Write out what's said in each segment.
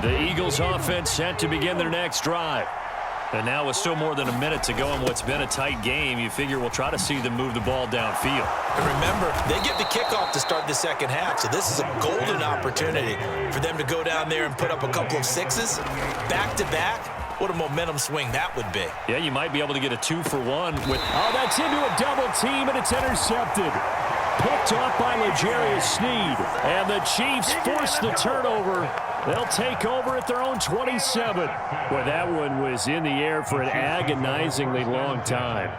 The Eagles offense set to begin their next drive. And now with still more than a minute to go in what's been a tight game, you figure we'll try to see them move the ball downfield. And remember, they get the kickoff to start the second half, so this is a golden opportunity for them to go down there and put up a couple of sixes back-to-back. What a momentum swing that would be. Yeah, you might be able to get a 2-for-1 with... Oh, that's into a double team, and it's intercepted. Picked off by L'Jarius Sneed. And the Chiefs force the turnover. They'll take over at their own 27. Boy, that one was in the air for an agonizingly long time.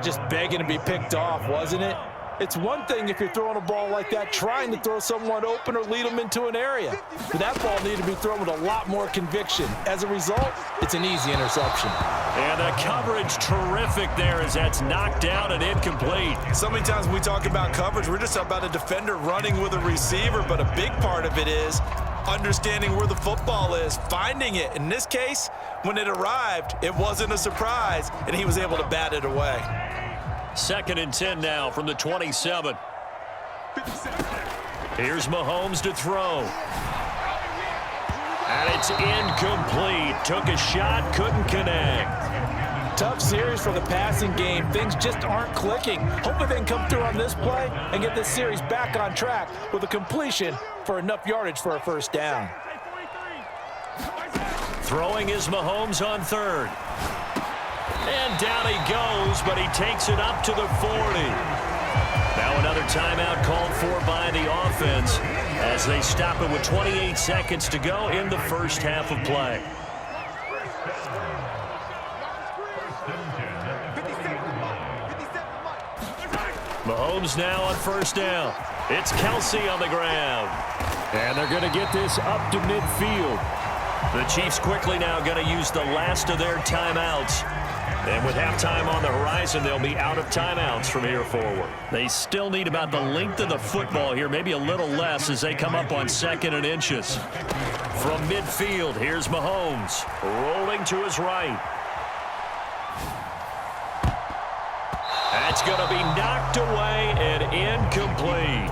Just begging to be picked off, wasn't it? It's one thing if you're throwing a ball like that, trying to throw someone open or lead them into an area. But that ball needed to be thrown with a lot more conviction. As a result, it's an easy interception. And the coverage terrific there as that's knocked down and incomplete. So many times when we talk about coverage, we're just about a defender running with a receiver, but a big part of it is understanding where the football is, finding it. In this case, when it arrived, it wasn't a surprise, and he was able to bat it away. 2nd and 10 now from the 27. Here's Mahomes to throw. And it's incomplete. Took a shot, couldn't connect. Tough series for the passing game. Things just aren't clicking. Hopefully they can come through on this play and get this series back on track with a completion for enough yardage for a first down. Throwing is Mahomes on 3rd. And down he goes, but he takes it up to the 40. Now another timeout called for by the offense as they stop it with 28 seconds to go in the first half of play. Mahomes now on 1st down. It's Kelsey on the ground. And they're going to get this up to midfield. The Chiefs quickly now going to use the last of their timeouts. And with halftime on the horizon, they'll be out of timeouts from here forward. They still need about the length of the football here, maybe a little less as they come up on 2nd and inches. From midfield, here's Mahomes rolling to his right. That's going to be knocked away and incomplete.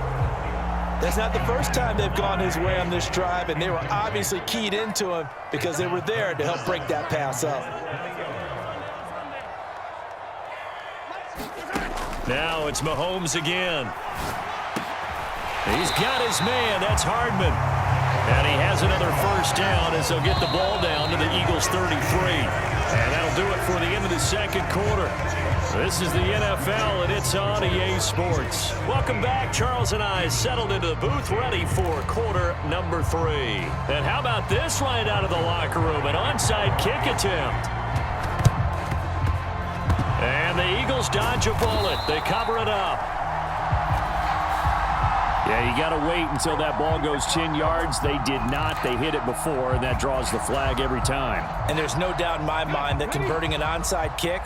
That's not the first time they've gone his way on this drive, and they were obviously keyed into him because they were there to help break that pass up. Now it's Mahomes again. He's got his man. That's Hardman. And he has another first down as they'll get the ball down to the Eagles' 33. And that'll do it for the end of the second quarter. This is the NFL, and it's on EA Sports. Welcome back. Charles and I settled into the booth, ready for quarter number 3. And how about this right out of the locker room? An onside kick attempt. And the Eagles dodge a bullet. They cover it up. Yeah, you got to wait until that ball goes 10 yards. They did not. They hit it before, and that draws the flag every time. And there's no doubt in my mind that converting an onside kick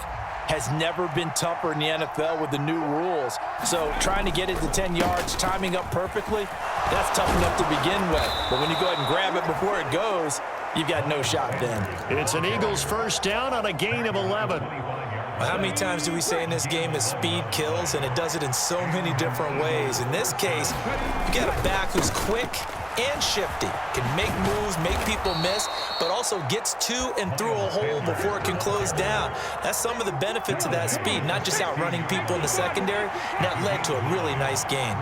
has never been tougher in the NFL with the new rules. So trying to get it to 10 yards, timing up perfectly, that's tough enough to begin with. But when you go ahead and grab it before it goes, you've got no shot then. It's an Eagles first down on a gain of 11. Well, how many times do we say in this game that speed kills, and it does it in so many different ways? In this case, you got a back who's quick and shifty, can make moves, make people miss, but also gets to and through a hole before it can close down. That's some of the benefits of that speed, not just outrunning people in the secondary. That led to a really nice gain.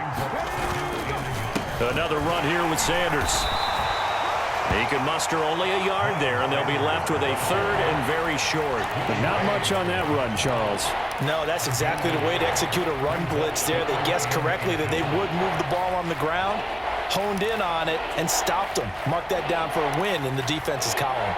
Another run here with Sanders. He can muster only a yard there, and they'll be left with a 3rd and very short. But not much on that run, Charles. No, that's exactly the way to execute a run blitz there. They guessed correctly that they would move the ball on the ground, honed in on it, and stopped them. Mark that down for a win in the defense's column.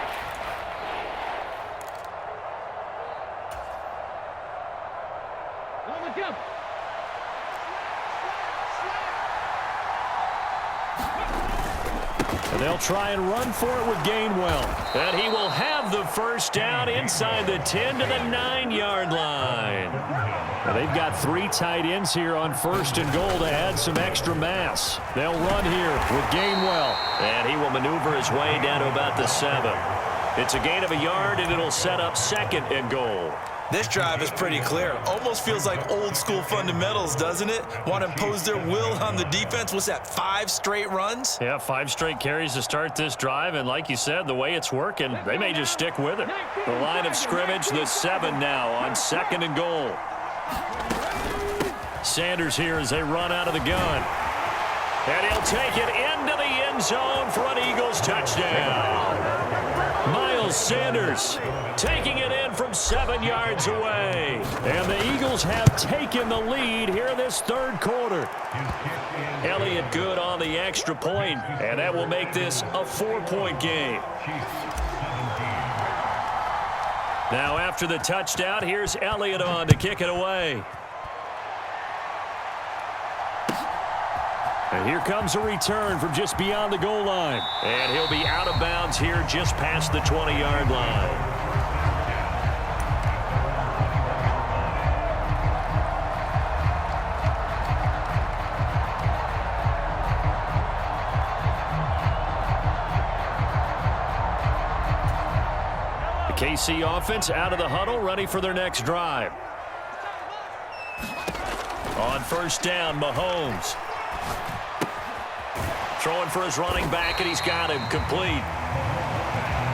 And they'll try and run for it with Gainwell. And he will have the first down inside the 10 to the 9-yard line. Now they've got 3 tight ends here on 1st and goal to add some extra mass. They'll run here with Gainwell. And he will maneuver his way down to about the 7. It's a gain of a yard, and it'll set up 2nd and goal. This drive is pretty clear. Almost feels like old school fundamentals, doesn't it? Want to impose their will on the defense. What's that, 5 straight runs? Yeah, 5 straight carries to start this drive, and like you said, the way it's working, they may just stick with it. The line of scrimmage, the 7 now on 2nd and goal. Sanders here as they run out of the gun. And he'll take it into the end zone for an Eagles touchdown. Miles Sanders taking it in from 7 yards away. And the Eagles have taken the lead here in this 3rd quarter. Elliott good on the extra point, and that will make this a 4-point game. Now after the touchdown, here's Elliott on to kick it away. And here comes a return from just beyond the goal line. And he'll be out of bounds here just past the 20-yard line. The KC offense out of the huddle, ready for their next drive. On 1st down, Mahomes. Throwing for his running back, and he's got him complete.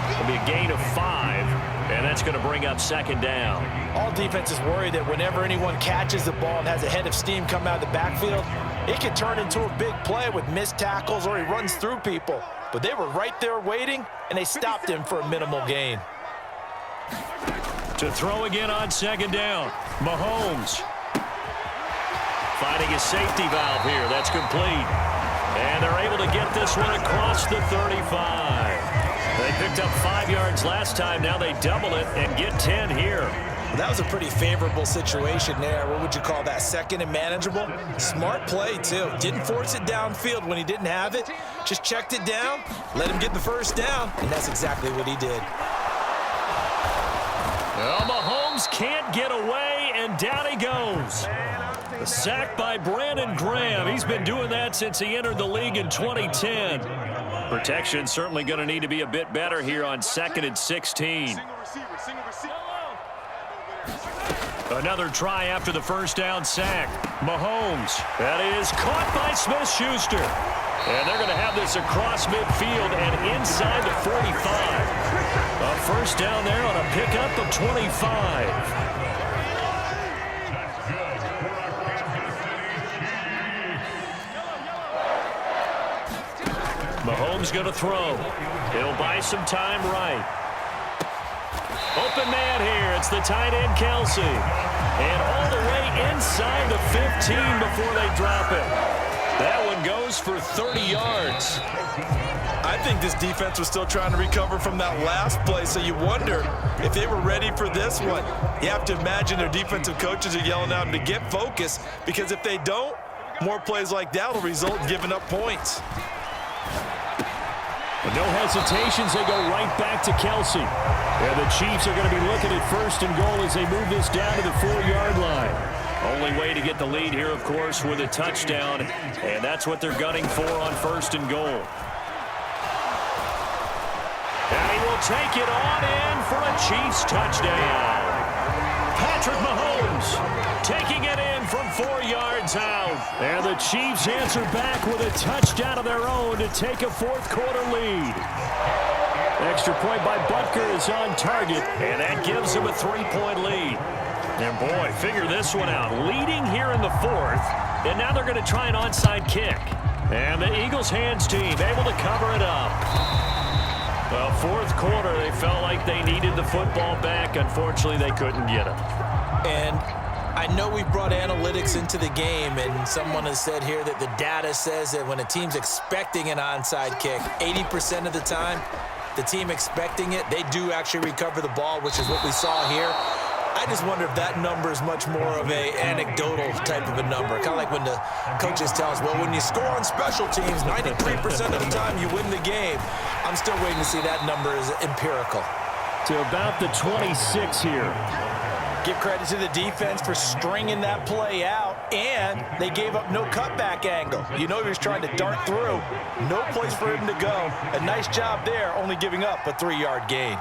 It'll be a gain of 5, and that's going to bring up 2nd down. All defenses worry that whenever anyone catches the ball and has a head of steam come out of the backfield, it can turn into a big play with missed tackles or he runs through people. But they were right there waiting, and they stopped him for a minimal gain. To throw again on 2nd down, Mahomes. Finding a safety valve here. That's complete. And they're able to get this one across the 35. They picked up 5 yards last time. Now they double it and get 10 here. Well, that was a pretty favorable situation there. What would you call that? 2nd and manageable? Smart play, too. Didn't force it downfield when he didn't have it. Just checked it down, let him get the 1st down, and that's exactly what he did. Well, Mahomes can't get away, and down he goes. A sack by Brandon Graham. He's been doing that since he entered the league in 2010. Protection certainly going to need to be a bit better here on 2nd and 16. Another try after the 1st down sack. Mahomes. That is caught by Smith-Schuster. And they're going to have this across midfield and inside the 45. A 1st down there on a pickup of 25. Mahomes going to throw. He'll buy some time right. Open man here. It's the tight end, Kelsey. And all the way inside the 15 before they drop it. That one goes for 30 yards. I think this defense was still trying to recover from that last play, so you wonder if they were ready for this one. You have to imagine their defensive coaches are yelling at them to get focused, because if they don't, more plays like that will result in giving up points. With no hesitations, they go right back to Kelsey. And the Chiefs are going to be looking at 1st and goal as they move this down to the 4-yard line. Only way to get the lead here, of course, with a touchdown. And that's what they're gunning for on 1st and goal. And he will take it on in for a Chiefs touchdown. Patrick Mahomes taking it in from 4 yards out. And the Chiefs answer back with a touchdown of their own to take a 4th quarter lead. Extra point by Butker is on target, and that gives them a 3-point lead. And boy, figure this one out. Leading here in the 4th, and now they're going to try an onside kick. And the Eagles hands team able to cover it up. Well, 4th quarter, they felt like they needed the football back. Unfortunately, they couldn't get it. And I know we brought analytics into the game, and someone has said here that the data says that when a team's expecting an onside kick, 80% of the time, the team expecting it, they do actually recover the ball, which is what we saw here. I just wonder if that number is much more of a anecdotal type of a number. Kind of like when the coaches tell us, well, when you score on special teams, 93% of the time you win the game. I'm still waiting to see that number is empirical. To about the 26 here. Give credit to the defense for stringing that play out, and they gave up no cutback angle. You know he was trying to dart through. No place for him to go. A nice job there, only giving up a 3-yard gain.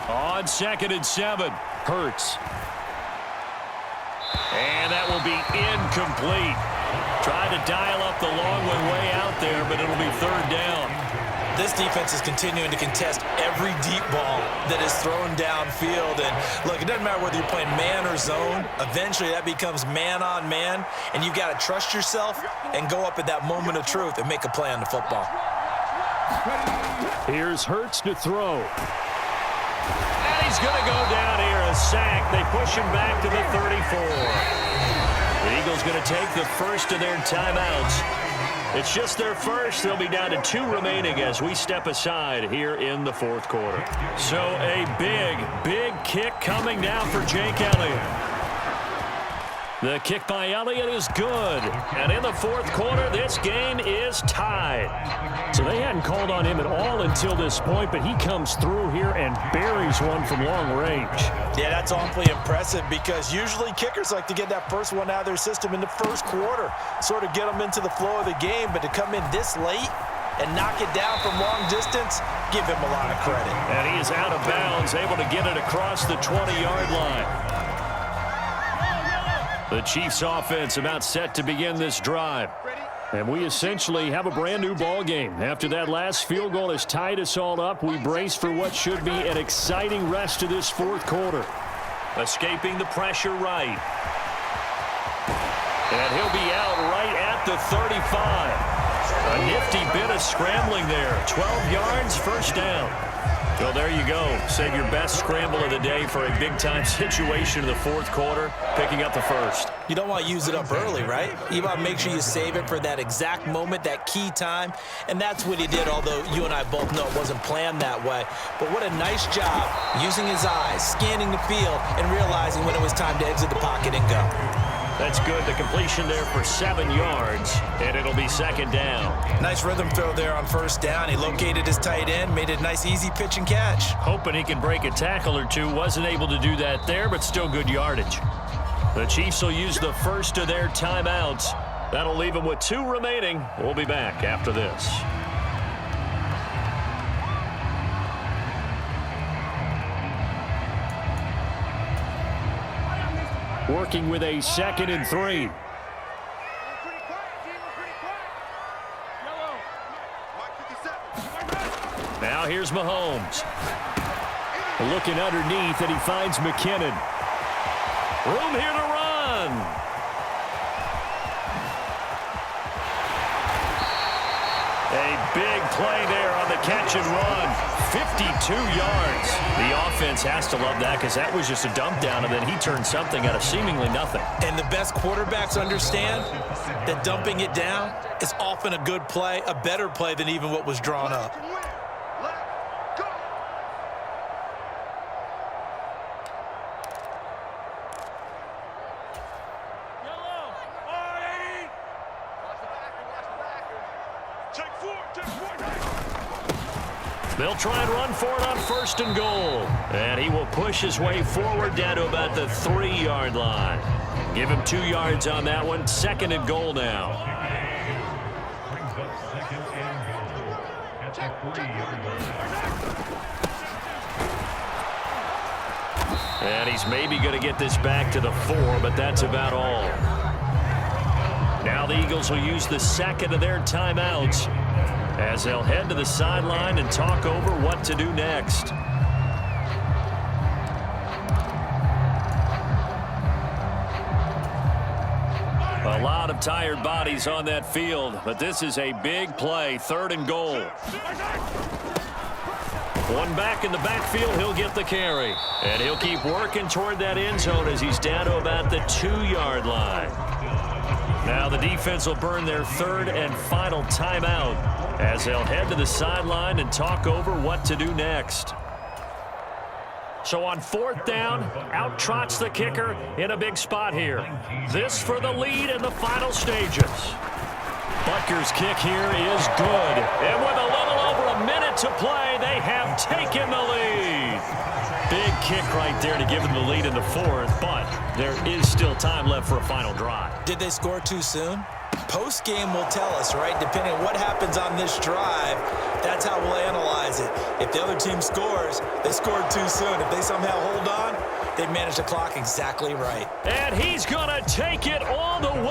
On on 2nd and 7. Hurts. And that will be incomplete. Tried to dial up the long one way out there, but it'll be 3rd down. This defense is continuing to contest every deep ball that is thrown downfield. And look, it doesn't matter whether you're playing man or zone. Eventually, that becomes man on man. And you've got to trust yourself and go up at that moment of truth and make a play on the football. Here's Hurts to throw. And he's going to go down here, a sack. They push him back to the 34. The Eagles going to take the first of their timeouts. It's just their first. They'll be down to 2 remaining as we step aside here in the 4th quarter. So a big kick coming now for Jake Elliott. The kick by Elliott is good. And in the 4th quarter, this game is tied. So they hadn't called on him at all until this point, but he comes through here and buries one from long range. Yeah, that's awfully impressive because usually kickers like to get that first one out of their system in the 1st quarter, sort of get them into the flow of the game, but to come in this late and knock it down from long distance, give him a lot of credit. And he is out of bounds, able to get it across the 20-yard line. The Chiefs offense about set to begin this drive. And we essentially have a brand new ball game. After that last field goal has tied us all up, we brace for what should be an exciting rest of this 4th quarter. Escaping the pressure right. And he'll be out right at the 35. A nifty bit of scrambling there. 12 yards, 1st down. Well, there you go. Save your best scramble of the day for a big-time situation in the 4th quarter, picking up the 1st. You don't want to use it up early, right? You want to make sure you save it for that exact moment, that key time, and that's what he did, although you and I both know it wasn't planned that way. But what a nice job using his eyes, scanning the field, and realizing when it was time to exit the pocket and go. That's good. The completion there for 7 yards, and it'll be 2nd down. Nice rhythm throw there on 1st down. He located his tight end, made it a nice, easy pitch and catch. Hoping he can break a tackle or two. Wasn't able to do that there, but still good yardage. The Chiefs will use the first of their timeouts. That'll leave them with 2 remaining. We'll be back after this. Working with a 2nd and 3. Now here's Mahomes. Looking underneath, and he finds McKinnon. Room here to run. A big play there on the catch and run. 52 yards. The offense has to love that because that was just a dump down, and then he turned something out of seemingly nothing. And the best quarterbacks understand that dumping it down is often a good play, a better play than even what was drawn up. They'll try and run for it on 1st and goal. And he will push his way forward down to about the 3-yard line. Give him 2 yards on that one. 2nd and goal now. And he's maybe going to get this back to the 4, but that's about all. Now the Eagles will use the 2nd of their timeouts as they'll head to the sideline and talk over what to do next. A lot of tired bodies on that field, but this is a big play, 3rd and goal. One back in the backfield, he'll get the carry. And he'll keep working toward that end zone as he's down to about the 2-yard line. Now the defense will burn their 3rd and final timeout as they'll head to the sideline and talk over what to do next. So on 4th down, out trots the kicker in a big spot here. This for the lead in the final stages. Butker's kick here is good. And with a little over a minute to play, they have taken the lead. Big kick right there to give them the lead in the 4th, but there is still time left for a final drive. Did they score too soon? Post-game will tell us, right? Depending on what happens on this drive, that's how we'll analyze it. If the other team scores, they scored too soon. If they somehow hold on, they managed the clock exactly right. And he's going to take it all the way.